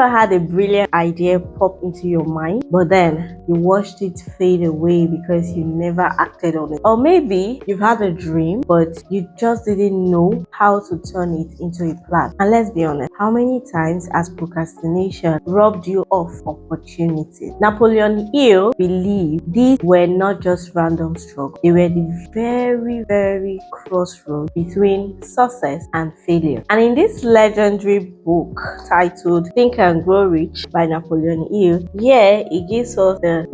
ever had a brilliant idea pop into your mind, but then you watched it fade away because you never acted on it? Or maybe you've had a dream, but you just didn't know how to turn it into a plan. And let's be honest, how many times has procrastination robbed you of opportunities? Napoleon Hill believed these were not just random struggles, they were the very crossroads between success and failure. And in this legendary book titled Think and Grow Rich by Napoleon Hill, here it gives us the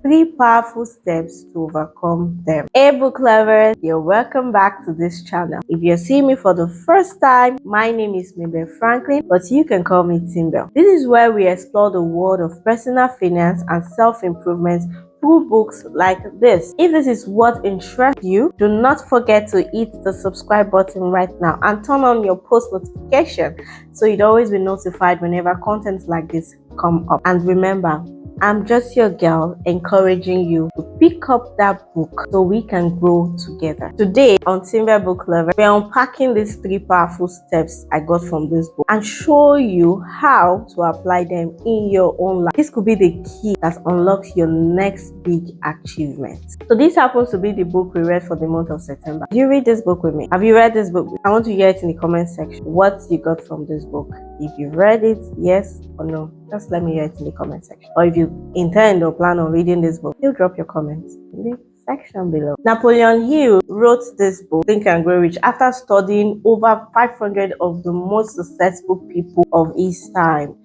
three powerful steps to overcome them. Hey book lovers, you're welcome back to this channel. If you're seeing me for the first time, my name is Mabel Franklin, but you can call me Timbel. This is where we explore the world of personal finance and self-improvement through books like this. If this is what interests you, do not forget to hit the subscribe button right now and turn on your post notification so you'd always be notified whenever content like this come up. And remember, I'm just your girl encouraging you to pick up that book so we can grow together. Today on Timbel Book Lovers, we're unpacking these three powerful steps I got from this book and show you how to apply them in your own life. This could be the key that unlocks your next big achievement. So this happens to be the book we read for the month of September. Did you read this book with me? Have you read this book? I want to hear it in the comment section. What you got from this book? If you read it, yes or no, just let me hear it in the comment section. Or if you intend or plan on reading this book, you drop your comments in the section below. Napoleon Hill wrote this book, Think and Grow Rich, after studying over 500 of the most successful people of his time.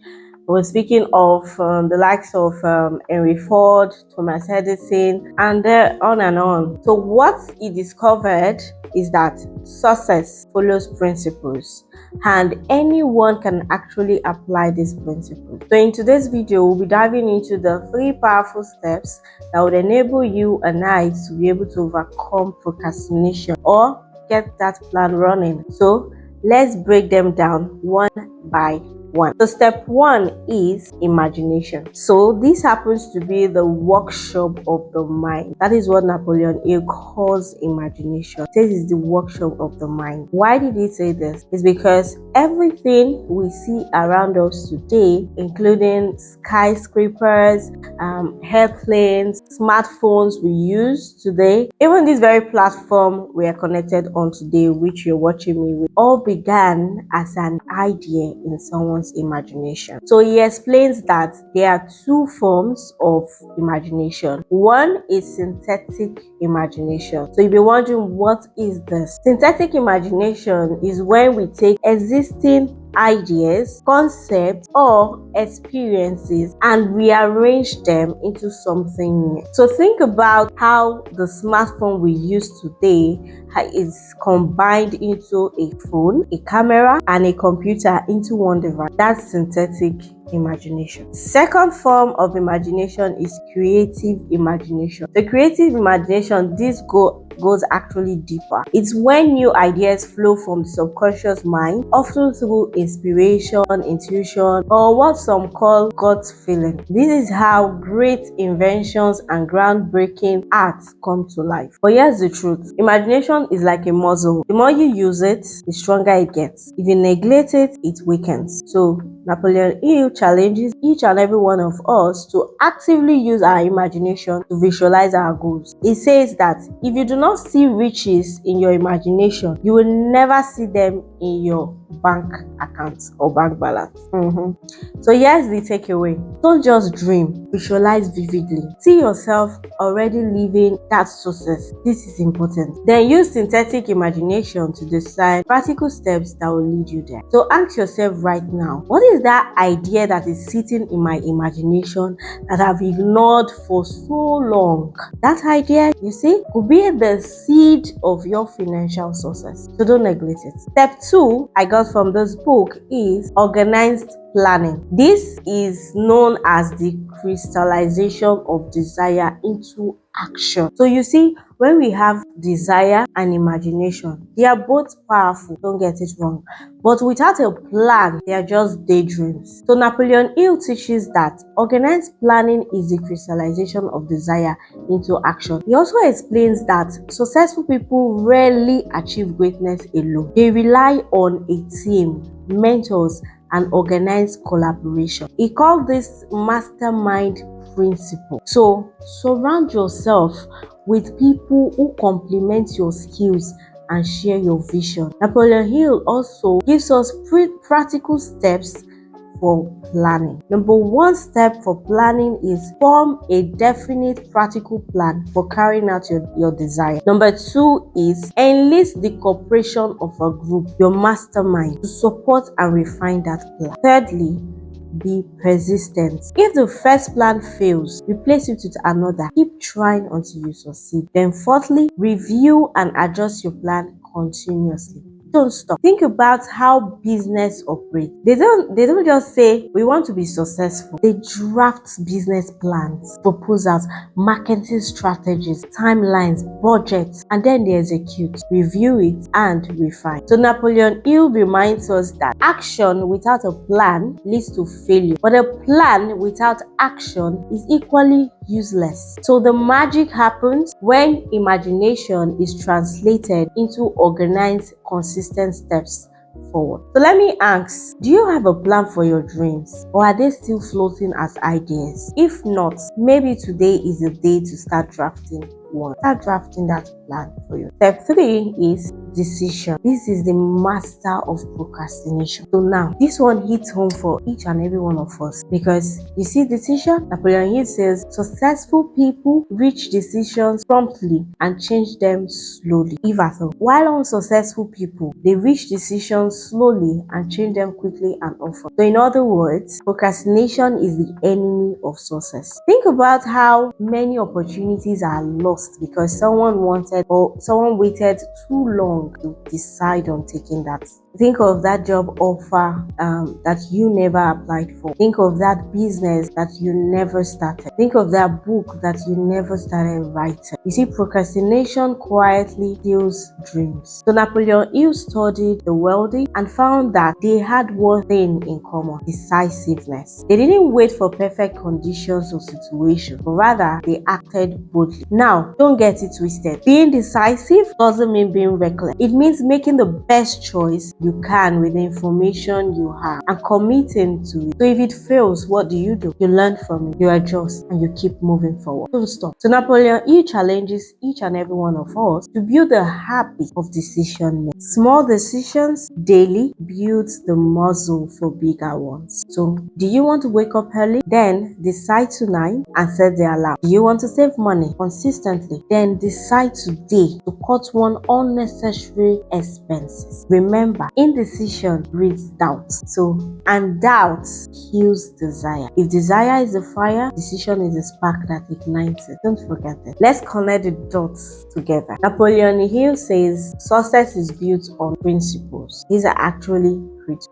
We're speaking of the likes of Henry Ford, Thomas Edison, and on and on. So what he discovered is that success follows principles, and anyone can actually apply these principles. So in today's video, we'll be diving into the three powerful steps that would enable you and I to be able to overcome procrastination or get that plan running. So let's break them down one by one. So step one is imagination. So this happens to be the workshop of the mind. That is what Napoleon Hill calls imagination. He says it's the workshop of the mind. Why did he say this? It's because everything we see around us today, including skyscrapers, airplanes, smartphones we use today, even this very platform we are connected on today, which you're watching me with, all began as an idea in someone's imagination. So he explains that there are two forms of imagination. One is synthetic imagination. So you'll be wondering, what is this? Synthetic imagination is when we take existing ideas, concepts, or experiences and rearrange them into something new. So think about how the smartphone we use today is combined into a phone, a camera, and a computer into one device. That's synthetic imagination. Second form of imagination is creative imagination. The creative imagination, this goes actually deeper. It's when new ideas flow from the subconscious mind, often through inspiration, intuition, or what some call gut feeling. This is how great inventions and groundbreaking art come to life. But here's the truth. Imagination is like a muscle. The more you use it, the stronger it gets. If you neglect it, it weakens. So Napoleon Hill challenges each and every one of us to actively use our imagination to visualize our goals. He says that if you do not see riches in your imagination, you will never see them in your bank account or bank balance. So here's the takeaway. Don't just dream, visualize vividly. See yourself already living that success. This is important. Then use synthetic imagination to decide practical steps that will lead you there. So ask yourself right now, what is that idea that is sitting in my imagination that I've ignored for so long? That idea, you see, could be the seed of your financial success. So don't neglect it. Step two I got from this book is organized planning. This is known as the crystallization of desire into action. So you see, when we have desire and imagination, they are both powerful, don't get it wrong, but without a plan, they are just daydreams. So Napoleon Hill teaches that organized planning is the crystallization of desire into action. He also explains that successful people rarely achieve greatness alone. They rely on a team, mentors, and organized collaboration. He called this mastermind principle. So surround yourself with people who complement your skills and share your vision. Napoleon Hill also gives us practical steps for planning. Number one step for planning is form a definite practical plan for carrying out your desire. Number two is enlist the cooperation of a group, your mastermind, to support and refine that plan. Thirdly, be persistent. If the first plan fails, replace it with another. Keep trying until you succeed. Then fourthly, review and adjust your plan continuously. Don't stop. Think about how business operates. They don't just say we want to be successful. They draft business plans, proposals, marketing strategies, timelines, budgets, and then they execute, review it, and refine. So Napoleon Hill reminds us that action without a plan leads to failure, but a plan without action is equally useless. So the magic happens when imagination is translated into organized, consistent steps forward. So let me ask, do you have a plan for your dreams, or are they still floating as ideas? If not, maybe today is the day to start drafting one. Start drafting that plan for you. Step 3 is decision. This is the master of procrastination. So now, this one hits home for each and every one of us, because you see, decision, Napoleon Hill says, successful people reach decisions promptly and change them slowly, if at all. While unsuccessful people, they reach decisions slowly and change them quickly and often. So in other words, procrastination is the enemy of success. Think about how many opportunities are lost because someone waited too long to decide on taking that. Think of that job offer that you never applied for. Think of that business that you never started. Think of that book that you never started writing. You see, procrastination quietly steals dreams. So Napoleon Hill studied the wealthy and found that they had one thing in common: decisiveness. They didn't wait for perfect conditions or situations, but rather they acted boldly. Now, don't get it twisted. Being decisive doesn't mean being reckless. It means making the best choice you can with the information you have and committing to it. So if it fails, what do? You learn from it, you adjust, and you keep moving forward. Don't stop. So Napoleon Hill challenges each and every one of us to build a habit of decision making. Small decisions daily builds the muscle for bigger ones. So do you want to wake up early? Then decide tonight and set the alarm. Do you want to save money consistently? Then decide today to cut one unnecessary expenses. Remember, indecision breeds doubt. And doubt kills desire. If desire is the fire, decision is the spark that ignites it. Don't forget it. Let's connect the dots together. Napoleon Hill says success is built on principles. These are actually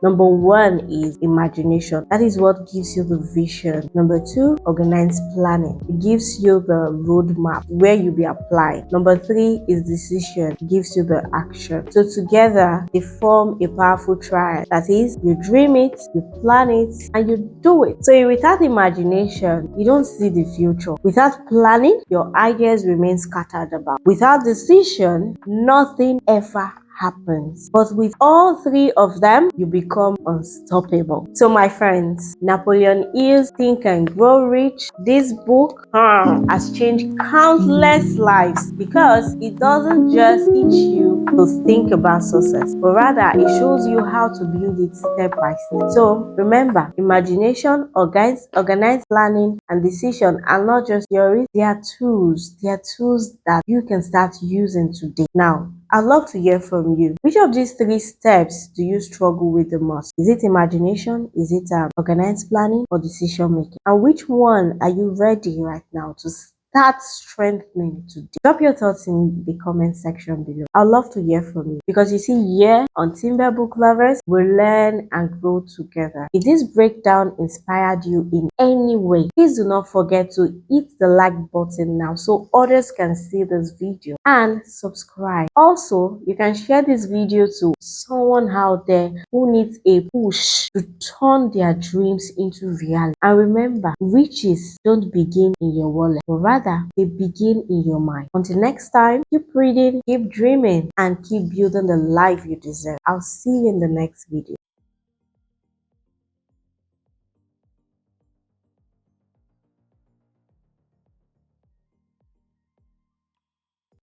Number 1 is imagination. That is what gives you the vision. Number 2, organized planning. It gives you the roadmap where you'll be applying. Number 3 is decision. It gives you the action. So together, they form a powerful triad. That is, you dream it, you plan it, and you do it. So without imagination, you don't see the future. Without planning, your ideas remain scattered about. Without decision, nothing ever happens. But with all 3 of them, you become unstoppable. So my friends, Napoleon Hill's Think and Grow Rich, this book has changed countless lives, because it doesn't just teach you to think about success, but rather it shows you how to build it step by step. So remember, imagination, organized planning, and decision are not just theories, they are tools. They are tools that you can start using today. Now, I'd love to hear from you. Which of these 3 steps do you struggle with the most? Is it imagination? Is it organized planning, or decision making? And which one are you ready right now to start strengthening today? Drop your thoughts in the comment section below. I'd love to hear from you, because you see, here on Timbel Book Lovers, we learn and grow together. If this breakdown inspired you in any way, please do not forget to hit the like button now so others can see this video, and subscribe. Also, you can share this video to someone out there who needs a push to turn their dreams into reality. And remember, riches don't begin in your wallet, but rather they begin in your mind. Until next time, keep reading, keep dreaming, and keep building the life you deserve. I'll see you in the next video.